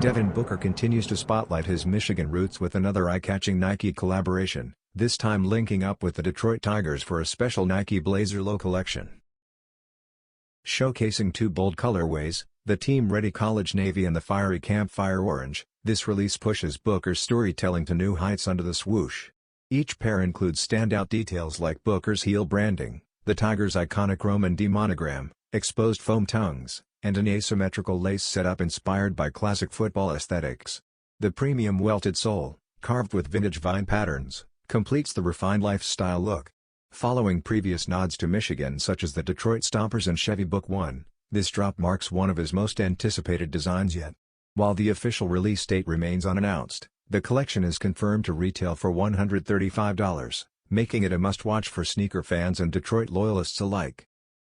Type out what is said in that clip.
Devin Booker continues to spotlight his Michigan roots with another eye-catching Nike collaboration, this time linking up with the Detroit Tigers for a special Nike Blazer Low collection. Showcasing two bold colorways, the team-ready college navy and the fiery Campfire Orange, this release pushes Booker's storytelling to new heights under the swoosh. Each pair includes standout details like Booker's heel branding, the Tigers' iconic Roman D monogram, exposed foam tongues, and an asymmetrical lace setup inspired by classic football aesthetics. The premium welted sole, carved with vintage vine patterns, completes the refined lifestyle look. Following previous nods to Michigan such as the Detroit Stompers and Chevy Book 1, this drop marks one of his most anticipated designs yet. While the official release date remains unannounced, the collection is confirmed to retail for $135, making it a must-watch for sneaker fans and Detroit loyalists alike.